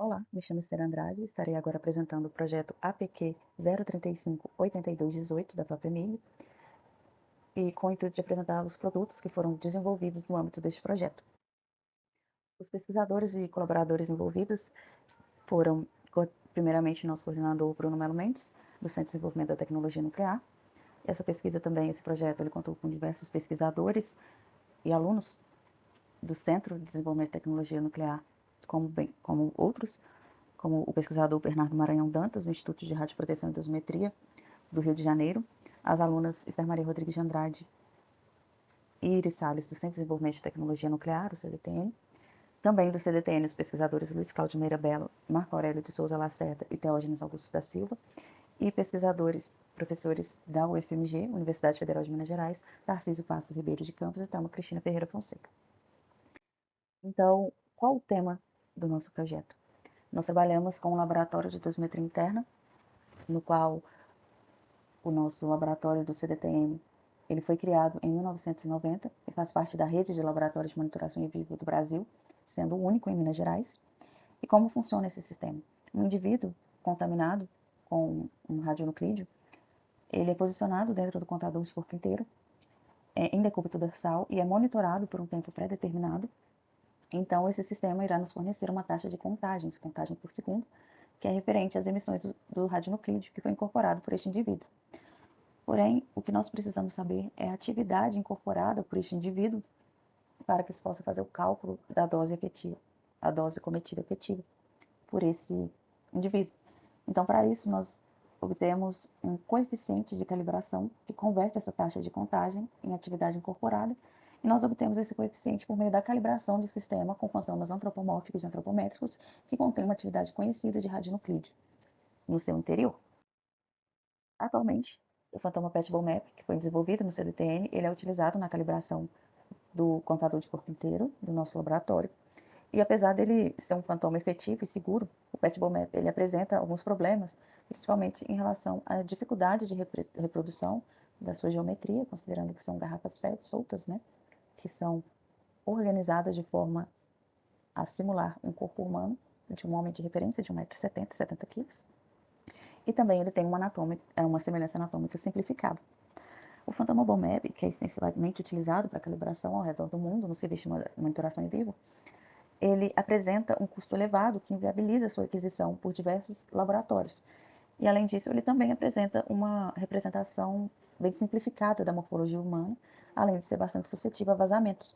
Olá, me chamo Esther Andrade e estarei agora apresentando o projeto APQ 0358218 da FAPEMIG e com o intuito de apresentar os produtos que foram desenvolvidos no âmbito deste projeto. Os pesquisadores e colaboradores envolvidos foram, primeiramente, nosso coordenador Bruno Melo Mendes, do Centro de Desenvolvimento da Tecnologia Nuclear. Essa pesquisa também, esse projeto, ele contou com diversos pesquisadores e alunos do Centro de Desenvolvimento de Tecnologia Nuclear, como outros, como o pesquisador Bernardo Maranhão Dantas, do Instituto de Radioproteção e Dosimetria do Rio de Janeiro, as alunas Esther Maria Rodrigues de Andrade e Iris Salles, do Centro de Desenvolvimento de Tecnologia Nuclear, o CDTN, também do CDTN, os pesquisadores Luiz Cláudio Meira Bello, Marco Aurélio de Souza Lacerda e Teógenes Augusto da Silva, e pesquisadores, professores da UFMG, Universidade Federal de Minas Gerais, Tarcísio Passos Ribeiro de Campos e Thelma Cristina Ferreira Fonseca. Então, qual o tema do nosso projeto? Nós trabalhamos com um laboratório de dosimetria interna, no qual o nosso laboratório do CDTN ele foi criado em 1990 e faz parte da rede de laboratórios de monitoração em vivo do Brasil, sendo o único em Minas Gerais. E como funciona esse sistema? Um indivíduo contaminado com um radionuclídeo, ele é posicionado dentro do contador de corpo inteiro, em decúbito dorsal e é monitorado por um tempo pré-determinado. Então, esse sistema irá nos fornecer uma taxa de contagem por segundo, que é referente às emissões do radionuclídeo que foi incorporado por este indivíduo. Porém, o que nós precisamos saber é a atividade incorporada por este indivíduo para que se possa fazer o cálculo da dose efetiva, a dose cometida efetiva por esse indivíduo. Então, para isso, nós obtemos um coeficiente de calibração que converte essa taxa de contagem em atividade incorporada, e nós obtemos esse coeficiente por meio da calibração do sistema com fantomas antropomórficos e antropométricos que contém uma atividade conhecida de radionuclídeo no seu interior. Atualmente, o Fantoma Patchable Map, que foi desenvolvido no CDTN, ele é utilizado na calibração do contador de corpo inteiro do nosso laboratório. E apesar dele ser um fantoma efetivo e seguro, o Patchable Map ele apresenta alguns problemas, principalmente em relação à dificuldade de reprodução da sua geometria, considerando que são garrafas PET soltas, né, que são organizadas de forma a simular um corpo humano de um homem de referência de 1,70 m, 70 kg. E também ele tem uma semelhança anatômica simplificada. O Phantom Mobile Map, que é extensivamente utilizado para calibração ao redor do mundo no serviço de monitoração em vivo, ele apresenta um custo elevado que inviabiliza sua aquisição por diversos laboratórios. E, além disso, ele também apresenta uma representação bem simplificada da morfologia humana, além de ser bastante suscetível a vazamentos.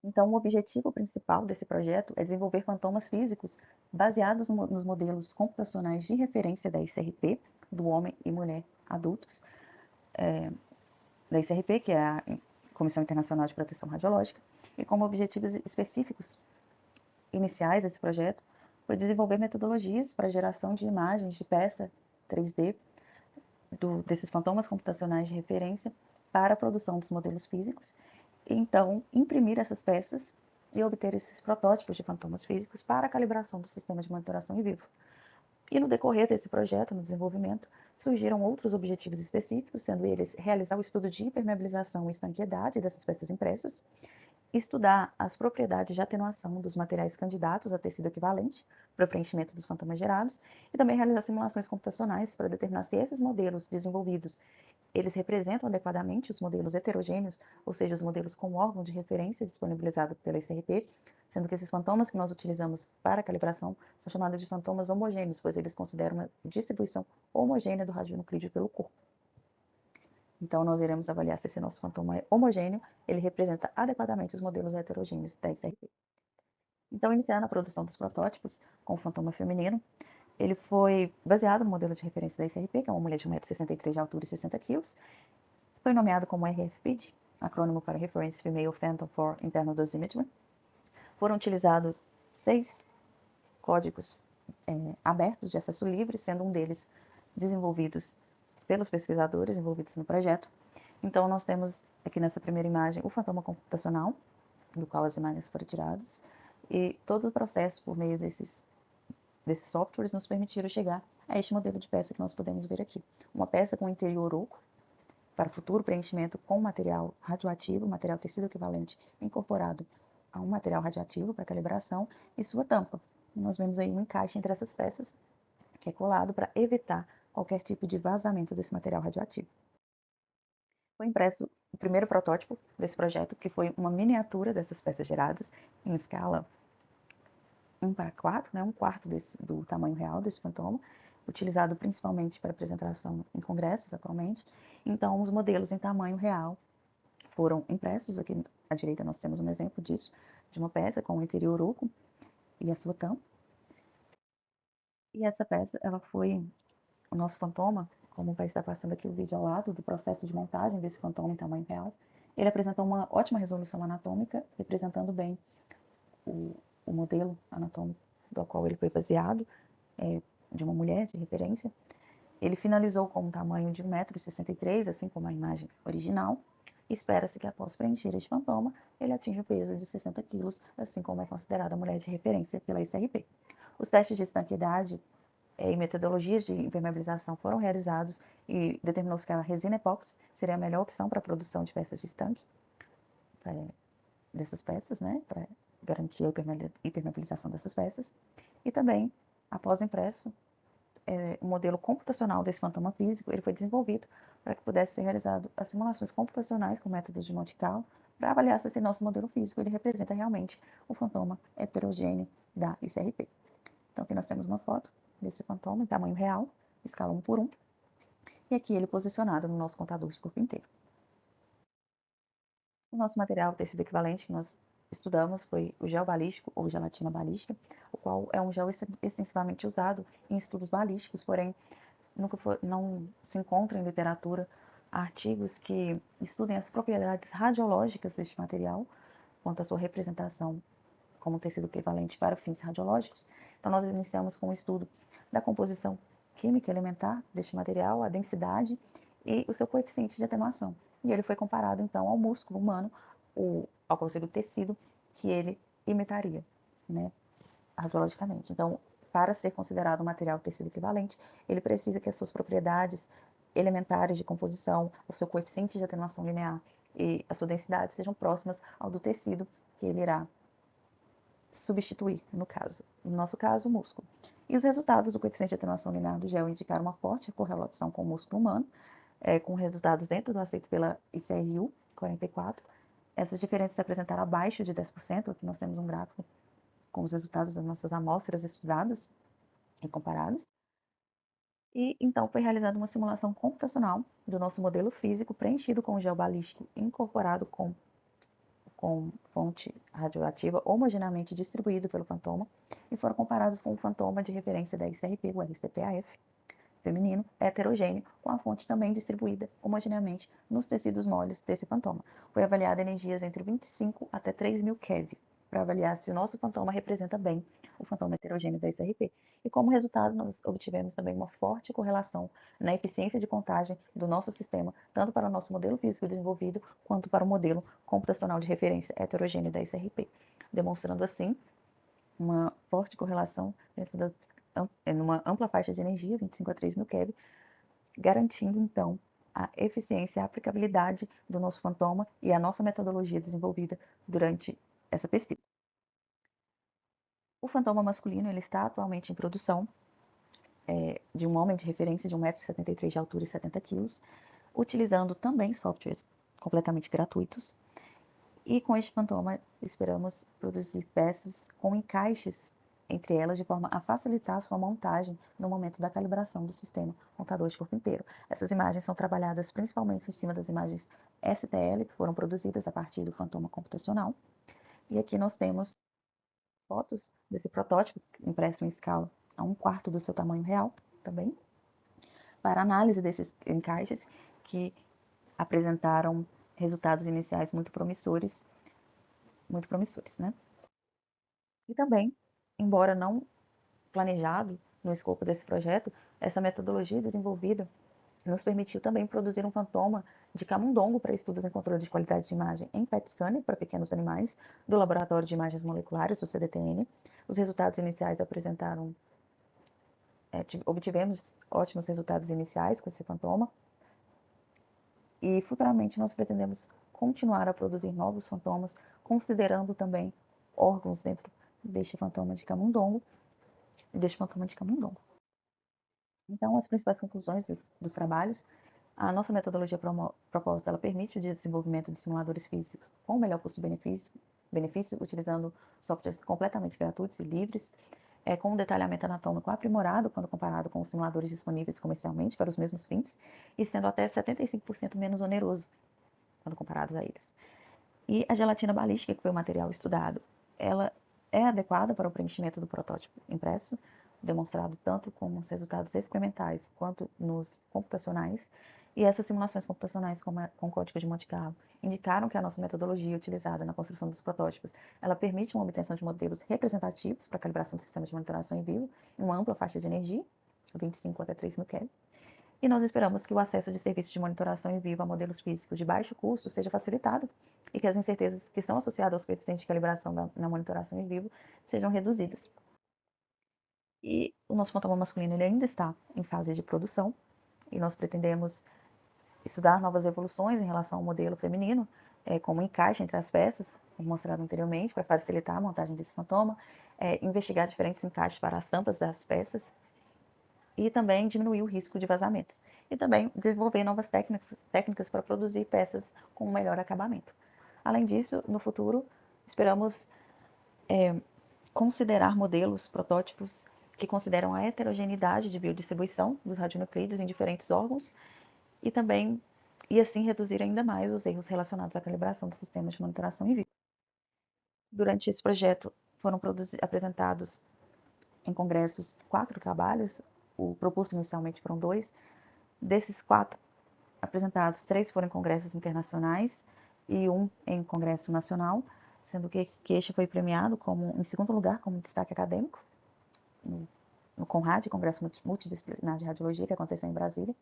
Então, o objetivo principal desse projeto é desenvolver fantomas físicos baseados nos modelos computacionais de referência da ICRP, do homem e mulher adultos, da ICRP, que é a Comissão Internacional de Proteção Radiológica, e como objetivos específicos iniciais desse projeto foi desenvolver metodologias para a geração de imagens de peça 3D desses fantomas computacionais de referência para a produção dos modelos físicos, e então imprimir essas peças e obter esses protótipos de fantomas físicos para a calibração do sistema de monitoração em vivo. E no decorrer desse projeto, no desenvolvimento, surgiram outros objetivos específicos, sendo eles realizar o estudo de impermeabilização e estanqueidade dessas peças impressas, estudar as propriedades de atenuação dos materiais candidatos a tecido equivalente para o preenchimento dos fantomas gerados e também realizar simulações computacionais para determinar se esses modelos desenvolvidos eles representam adequadamente os modelos heterogêneos, ou seja, os modelos com órgão de referência disponibilizado pela ICRP, sendo que esses fantomas que nós utilizamos para a calibração são chamados de fantomas homogêneos, pois eles consideram uma distribuição homogênea do radionuclídeo pelo corpo. Então, nós iremos avaliar se esse nosso fantoma é homogêneo, ele representa adequadamente os modelos heterogêneos da ICRP. Então, iniciando a produção dos protótipos com o fantoma feminino, ele foi baseado no modelo de referência da ICRP, que é uma mulher de 1,63 m de altura e 60 kg. Foi nomeado como RFPID, acrônimo para Reference Female Phantom for Internal Dosimetry. Foram utilizados 6 códigos abertos de acesso livre, sendo um deles desenvolvidos pelos pesquisadores envolvidos no projeto. Então, nós temos aqui nessa primeira imagem o fantoma computacional, do qual as imagens foram tiradas, e todo o processo por meio desses softwares nos permitiram chegar a este modelo de peça que nós podemos ver aqui. Uma peça com interior oco, para futuro preenchimento com material radioativo, material tecido equivalente incorporado a um material radioativo para calibração, e sua tampa, nós vemos aí um encaixe entre essas peças, que é colado para evitar qualquer tipo de vazamento desse material radioativo. Foi impresso o primeiro protótipo desse projeto, que foi uma miniatura dessas peças geradas em escala 1:4, né, um quarto do tamanho real desse fantoma, utilizado principalmente para apresentação em congressos atualmente. Então, os modelos em tamanho real foram impressos. Aqui à direita nós temos um exemplo disso, de uma peça com o interior oco e a sua tampa. E essa peça, ela foi o nosso fantoma, como vai estar passando aqui o vídeo ao lado do processo de montagem desse fantoma em tamanho real. Ele apresentou uma ótima resolução anatômica, representando bem o modelo anatômico do qual ele foi baseado, de uma mulher de referência. Ele finalizou com um tamanho de 1,63 m, assim como a imagem original. Espera-se que após preencher este fantoma, ele atinja o peso de 60 kg, assim como é considerada a mulher de referência pela ICRP. Os testes de estanqueidade e metodologias de impermeabilização foram realizados e determinou-se que a resina epóxi seria a melhor opção para a produção de peças de estanque, dessas peças, né, para garantir a impermeabilização dessas peças. E também, após impresso, o modelo computacional desse fantoma físico, ele foi desenvolvido para que pudesse ser realizado as simulações computacionais com métodos de Monte Carlo, para avaliar se esse nosso modelo físico ele representa realmente o fantoma heterogêneo da ICRP. Então aqui nós temos uma foto desse fantoma em tamanho real, escala 1:1, e aqui ele posicionado no nosso contador de corpo inteiro. O nosso material tecido equivalente que nós estudamos foi o gel balístico ou gelatina balística, o qual é um gel extensivamente usado em estudos balísticos, porém não se encontra em literatura artigos que estudem as propriedades radiológicas deste material, quanto à sua representação como tecido equivalente para fins radiológicos. Então, nós iniciamos com o estudo da composição química elementar deste material, a densidade e o seu coeficiente de atenuação. E ele foi comparado, então, ao músculo humano, ao consigo tecido que ele imitaria, né, radiologicamente. Então, para ser considerado um material tecido equivalente, ele precisa que as suas propriedades elementares de composição, o seu coeficiente de atenuação linear e a sua densidade sejam próximas ao do tecido que ele irá substituir, no nosso caso, o músculo. E os resultados do coeficiente de atenuação linear do gel indicaram uma forte correlação com o músculo humano, com resultados dentro do aceito pela ICRU 44. Essas diferenças se apresentaram abaixo de 10%, aqui nós temos um gráfico com os resultados das nossas amostras estudadas e comparadas. E então foi realizada uma simulação computacional do nosso modelo físico preenchido com gel balístico incorporado com fonte radioativa homogeneamente distribuído pelo fantoma e foram comparados com o fantoma de referência da ICRP, o RSTPAF, feminino, heterogêneo, com a fonte também distribuída homogeneamente nos tecidos moles desse fantoma. Foi avaliada energias entre 25 até 3.000 keV, para avaliar se o nosso fantoma representa bem o fantoma heterogêneo da ICRP. E como resultado, nós obtivemos também uma forte correlação na eficiência de contagem do nosso sistema, tanto para o nosso modelo físico desenvolvido, quanto para o modelo computacional de referência heterogêneo da ICRP, demonstrando assim uma forte correlação numa ampla faixa de energia, 25 a 3.000 keV, garantindo então a eficiência e a aplicabilidade do nosso fantoma e a nossa metodologia desenvolvida durante essa pesquisa. O fantoma masculino ele está atualmente em produção de um homem de referência de 1,73 m de altura e 70 kg, utilizando também softwares completamente gratuitos. E com este fantoma esperamos produzir peças com encaixes entre elas de forma a facilitar a sua montagem no momento da calibração do sistema montador de corpo inteiro. Essas imagens são trabalhadas principalmente em cima das imagens STL, que foram produzidas a partir do fantoma computacional. E aqui nós temos fotos desse protótipo impresso em escala a 1/4 do seu tamanho real também, para análise desses encaixes que apresentaram resultados iniciais muito promissores, né? E também, embora não planejado no escopo desse projeto, essa metodologia desenvolvida nos permitiu também produzir um fantoma de camundongo para estudos em controle de qualidade de imagem em PET scanner para pequenos animais do Laboratório de Imagens Moleculares, do CDTN. Os resultados iniciais obtivemos ótimos resultados iniciais com esse fantoma e futuramente nós pretendemos continuar a produzir novos fantomas, considerando também órgãos dentro deste fantoma de camundongo deste fantoma de camundongo. Então, as principais conclusões dos trabalhos: a nossa metodologia proposta, ela permite o desenvolvimento de simuladores físicos com o melhor custo-benefício, utilizando softwares completamente gratuitos e livres, com um detalhamento anatômico aprimorado quando comparado com os simuladores disponíveis comercialmente para os mesmos fins, e sendo até 75% menos oneroso quando comparados a eles. E a gelatina balística, que foi o material estudado, ela é adequada para o preenchimento do protótipo impresso, demonstrado tanto com os resultados experimentais quanto nos computacionais. E essas simulações computacionais com código de Monte Carlo indicaram que a nossa metodologia utilizada na construção dos protótipos, ela permite uma obtenção de modelos representativos para a calibração do sistema de monitoração em vivo em uma ampla faixa de energia, 25 até 3.000 kelvin. E nós esperamos que o acesso de serviços de monitoração em vivo a modelos físicos de baixo custo seja facilitado e que as incertezas que são associadas aos coeficientes de calibração na monitoração em vivo sejam reduzidas. E o nosso fantoma masculino ele ainda está em fase de produção e nós pretendemos estudar novas evoluções em relação ao modelo feminino, como encaixe entre as peças, como mostrado anteriormente, para facilitar a montagem desse fantoma, investigar diferentes encaixes para as tampas das peças e também diminuir o risco de vazamentos. E também desenvolver novas técnicas para produzir peças com um melhor acabamento. Além disso, no futuro, esperamos considerar modelos, protótipos que consideram a heterogeneidade de biodistribuição dos radionucleidos em diferentes órgãos e assim reduzir ainda mais os erros relacionados à calibração do sistema de monitoração em vivo. Durante esse projeto foram apresentados em congressos 4 trabalhos, o proposto inicialmente foram 2. Desses 4 apresentados, 3 foram em congressos internacionais e 1 em congresso nacional, sendo que este foi premiado em segundo lugar como destaque acadêmico no CONRAD, Congresso Multidisciplinar de Radiologia, que aconteceu em Brasília.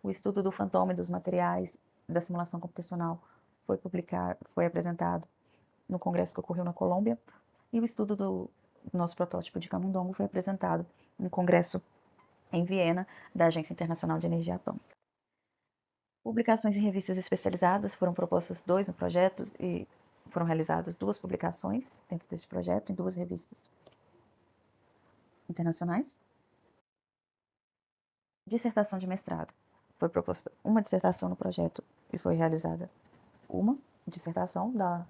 O estudo do fantoma e dos materiais da simulação computacional foi apresentado no congresso que ocorreu na Colômbia, e o estudo do nosso protótipo de camundongo foi apresentado no congresso em Viena, da Agência Internacional de Energia Atômica. Publicações em revistas especializadas foram propostas 2 no projeto e foram realizadas 2 publicações dentro deste projeto em 2 revistas internacionais. Dissertação de mestrado. Foi proposta uma dissertação no projeto e foi realizada uma dissertação da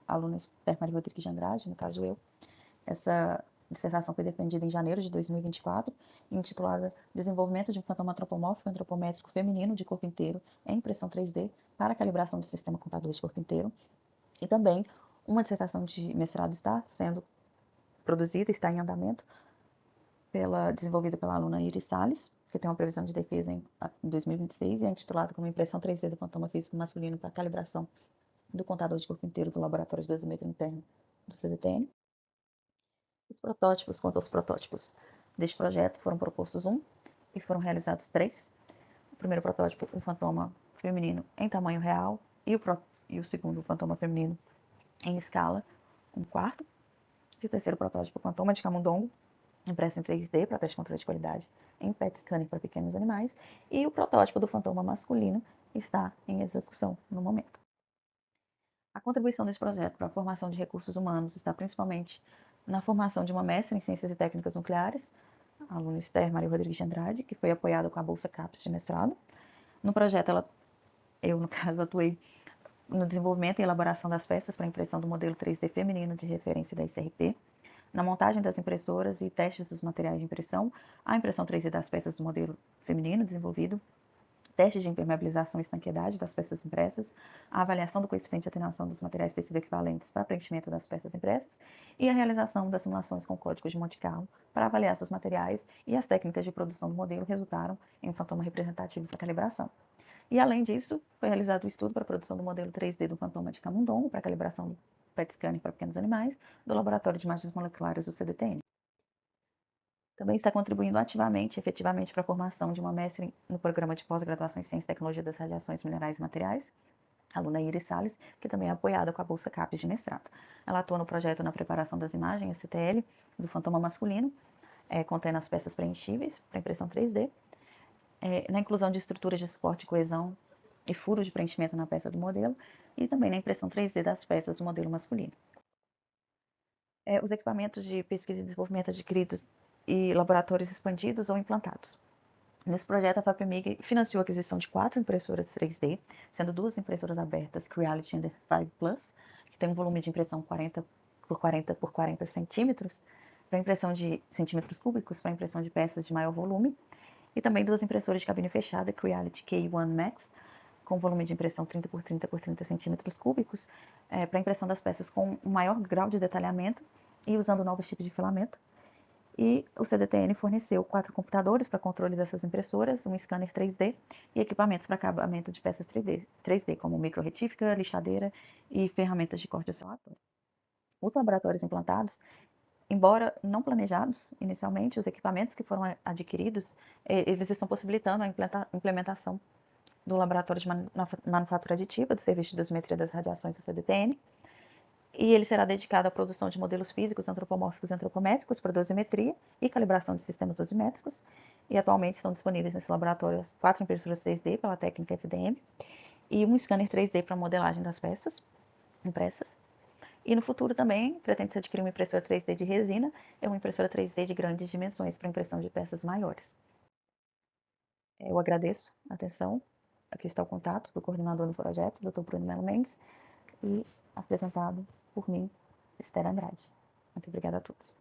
aluna Esther Maria Rodrigues de Andrade, no caso eu. Essa dissertação foi defendida em janeiro de 2024, intitulada Desenvolvimento de um fantoma antropomórfico antropométrico feminino de corpo inteiro em impressão 3D para a calibração do sistema contador de corpo inteiro. E também uma dissertação de mestrado está sendo produzida, está em andamento, desenvolvida pela aluna Iris Salles, que tem uma previsão de defesa em 2026 e é intitulada como Impressão 3D do fantoma físico masculino para a calibração do contador de corpo inteiro do Laboratório de Dosimetria Interna do CDTN. Os protótipos, quanto aos protótipos deste projeto, foram propostos 1 e foram realizados 3. O primeiro protótipo, um fantoma feminino em tamanho real, e o segundo, o fantoma feminino em escala 1/4. E o terceiro protótipo, o fantoma de camundongo, impresso em 3D para teste de controle de qualidade em PET scanning para pequenos animais. E o protótipo do fantoma masculino está em execução no momento. A contribuição desse projeto para a formação de recursos humanos está principalmente na formação de uma mestra em Ciências e Técnicas Nucleares, a aluna Esther Maria Rodrigues de Andrade, que foi apoiada com a Bolsa CAPES de mestrado. No projeto, eu, no caso, atuei no desenvolvimento e elaboração das peças para impressão do modelo 3D feminino de referência da SRP, na montagem das impressoras e testes dos materiais de impressão, a impressão 3D das peças do modelo feminino desenvolvido, testes de impermeabilização e estanqueidade das peças impressas, a avaliação do coeficiente de atenuação dos materiais tecido equivalentes para preenchimento das peças impressas e a realização das simulações com código de Monte Carlo para avaliar esses materiais, e as técnicas de produção do modelo resultaram em um fantoma representativo da calibração. E além disso, foi realizado o estudo para a produção do modelo 3D do fantoma de camundongo para calibração do PET scanning para pequenos animais do Laboratório de Imagens Moleculares do CDTN. Também está contribuindo ativamente e efetivamente para a formação de uma mestre no programa de pós-graduação em Ciência e Tecnologia das Radiações Minerais e Materiais, a aluna Iris Salles, que também é apoiada com a Bolsa CAPES de mestrado. Ela atua no projeto na preparação das imagens STL do fantoma masculino, contendo as peças preenchíveis para impressão 3D, na inclusão de estruturas de suporte e coesão e furos de preenchimento na peça do modelo, e também na impressão 3D das peças do modelo masculino. Os equipamentos de pesquisa e desenvolvimento adquiridos e laboratórios expandidos ou implantados. Nesse projeto, a FAPEMIG financiou a aquisição de 4 impressoras 3D, sendo 2 impressoras abertas Creality Ender 5 Plus, que tem um volume de impressão 40 por 40 por 40 centímetros, para impressão de centímetros cúbicos, para impressão de peças de maior volume, e também 2 impressoras de cabine fechada Creality K1 Max, com volume de impressão 30 por 30 por 30 centímetros cúbicos, para impressão das peças com um maior grau de detalhamento e usando novos tipos de filamento. E o CDTN forneceu 4 computadores para controle dessas impressoras, um scanner 3D e equipamentos para acabamento de peças 3D como microretífica, lixadeira e ferramentas de corte oscilatório. Os laboratórios implantados, embora não planejados inicialmente, os equipamentos que foram adquiridos, eles estão possibilitando a implementação do Laboratório de Manufatura Aditiva, do Serviço de Dosimetria das Radiações do CDTN, e ele será dedicado à produção de modelos físicos antropomórficos e antropométricos para dosimetria e calibração de sistemas dosimétricos, e atualmente estão disponíveis nesse laboratório 4 impressoras 3D pela técnica FDM e um scanner 3D para modelagem das peças impressas. E no futuro também pretende-se adquirir uma impressora 3D de resina e uma impressora 3D de grandes dimensões para impressão de peças maiores. Eu agradeço a atenção. Aqui está o contato do coordenador do projeto, Dr. Bruno Melo Mendes, e apresentado por mim, Esther Andrade. Muito obrigada a todos.